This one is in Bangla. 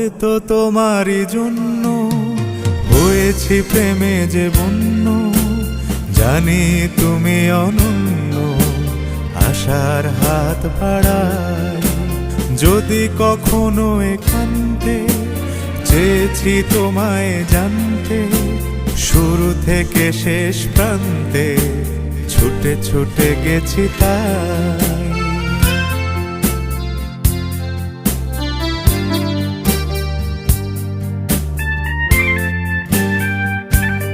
হয়তো তোমারই জন্য হয়েছি প্রেমে যে বন্য, জানি তুমি অনন্য, আশার হাত বাড়াই। যদি কখনো একান্তে চেয়েছি তোমায় জানতে, শুরু থেকে শেষ প্রান্তে ছুটে ছুটে গেছি তাই।